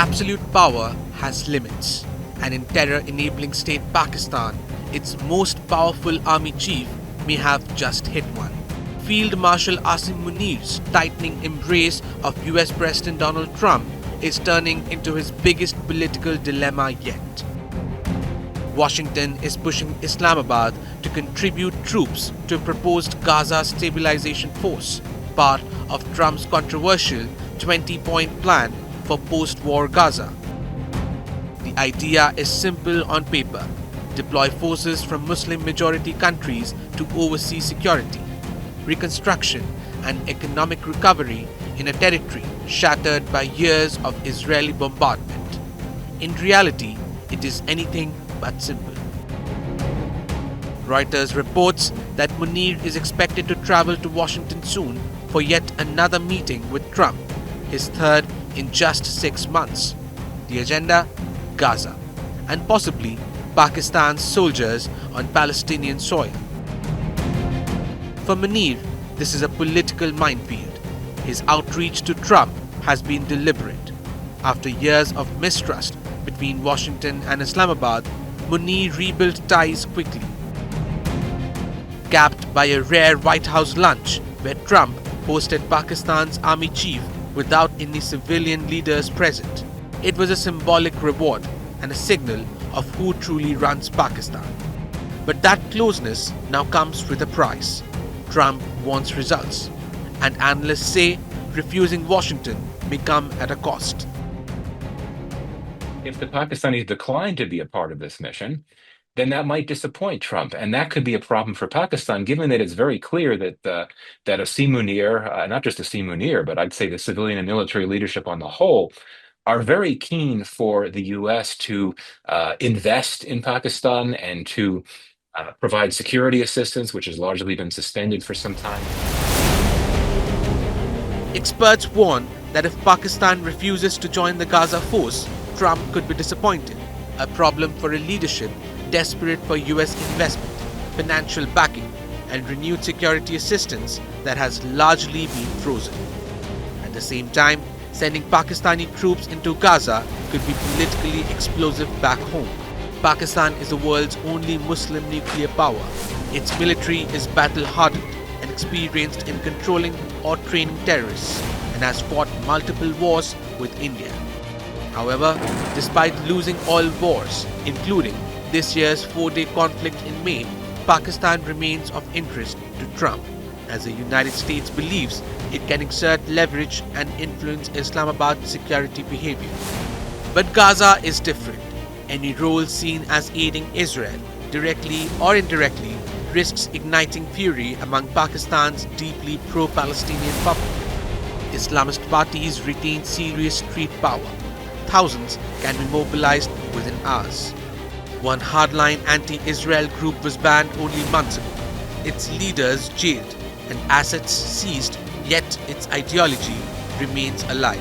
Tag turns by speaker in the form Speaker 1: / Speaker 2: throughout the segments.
Speaker 1: absolute power has limits, and in terror-enabling state Pakistan, its most powerful army chief may have just hit one. Field Marshal Asim Munir's tightening embrace of US President Donald Trump is turning into his biggest political dilemma yet. Washington is pushing Islamabad to contribute troops to a proposed Gaza stabilisation force, part of Trump's controversial 20-point plan for post-war Gaza. The idea is simple on paper: deploy forces from Muslim-majority countries to oversee security, reconstruction, and economic recovery in a territory shattered by years of Israeli bombardment. In reality, it is anything but simple. Reuters reports that Munir is expected to travel to Washington soon for yet another meeting with Trump, his third in just 6 months. The agenda? Gaza, and possibly Pakistan's soldiers on Palestinian soil. For Munir, this is a political minefield. His outreach to Trump has been deliberate. After years of mistrust between Washington and Islamabad, Munir rebuilt ties quickly. Capped by a rare White House lunch where Trump hosted Pakistan's army chief without any civilian leaders present, it was a symbolic reward and a signal of who truly runs Pakistan. But that closeness now comes with a price. Trump wants results, and analysts say refusing Washington may come at a cost.
Speaker 2: If the Pakistanis decline to be a part of this mission, then that might disappoint Trump, and that could be a problem for Pakistan, given that it's very clear that Asim Munir, not just Asim Munir, but I'd say the civilian and military leadership on the whole, are very keen for the U.S. to invest in Pakistan and to provide security assistance, which has largely been suspended for some time.
Speaker 1: Experts warn that if Pakistan refuses to join the Gaza force, Trump could be disappointed, a problem for a leadership desperate for US investment, financial backing, and renewed security assistance that has largely been frozen. At the same time, sending Pakistani troops into Gaza could be politically explosive back home. Pakistan is the world's only Muslim nuclear power. Its military is battle-hardened and experienced in controlling or training terrorists, and has fought multiple wars with India. However, despite losing all wars, including this year's 4-day conflict in May, Pakistan remains of interest to Trump, as the United States believes it can exert leverage and influence Islamabad's security behavior. But Gaza is different. Any role seen as aiding Israel, directly or indirectly, risks igniting fury among Pakistan's deeply pro-Palestinian public. Islamist parties retain serious street power. Thousands can be mobilized within hours. One hardline anti-Israel group was banned only months ago, its leaders jailed and assets seized, yet its ideology remains alive.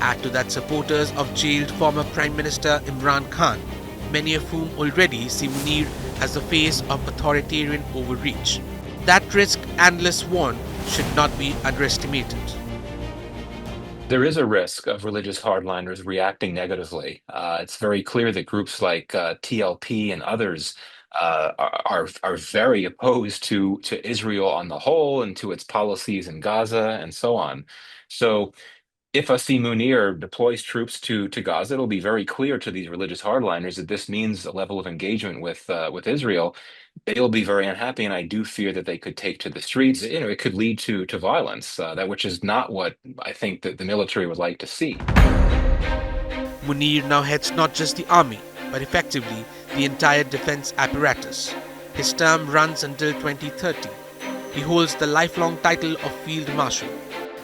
Speaker 1: Add to that supporters of jailed former Prime Minister Imran Khan, many of whom already see Munir as the face of authoritarian overreach. That risk, analysts warn, should not be underestimated.
Speaker 2: There is a risk of religious hardliners reacting negatively. It's very clear that groups like TLP and others are very opposed to Israel on the whole and to its policies in Gaza and so on. So if Asim Munir deploys troops to Gaza, it'll be very clear to these religious hardliners that this means a level of engagement with Israel. They'll be very unhappy, and I do fear that they could take to the streets. It could lead to violence, that which is not what I think that the military would like to see.
Speaker 1: Munir now heads not just the army, but effectively the entire defense apparatus. His term runs until 2030. He holds the lifelong title of Field Marshal,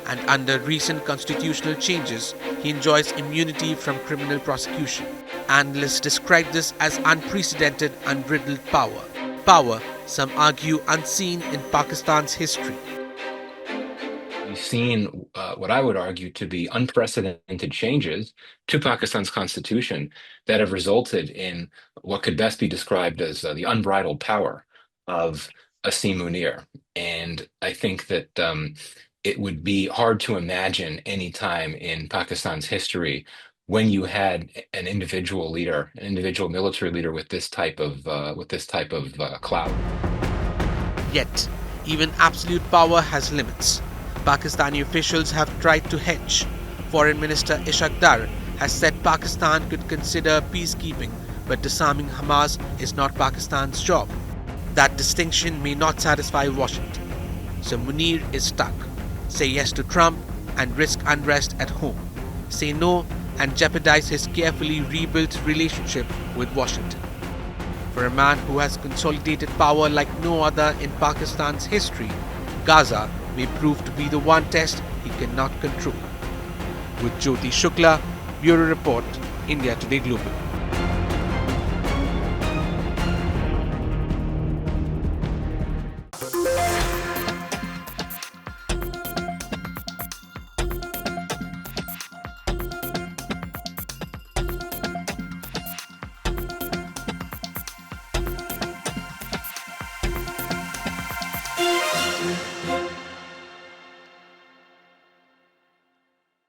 Speaker 1: and under recent constitutional changes, he enjoys immunity from criminal prosecution. Analysts describe this as unprecedented, unbridled power. Power, some argue, unseen in Pakistan's history.
Speaker 2: We've seen what I would argue to be unprecedented changes to Pakistan's constitution that have resulted in what could best be described as the unbridled power of Asim Munir. And I think that it would be hard to imagine any time in Pakistan's history when you had an individual leader, an individual military leader with this type of clout.
Speaker 1: Yet, even absolute power has limits. Pakistani officials have tried to hedge. Foreign Minister Ishaq Dar has said Pakistan could consider peacekeeping, but disarming Hamas is not Pakistan's job. That distinction may not satisfy Washington. So Munir is stuck. Say yes to Trump and risk unrest at home. Say no and jeopardize his carefully rebuilt relationship with Washington. For a man who has consolidated power like no other in Pakistan's history, Gaza may prove to be the one test he cannot control. With Jyoti Shukla, Bureau Report, India Today Global.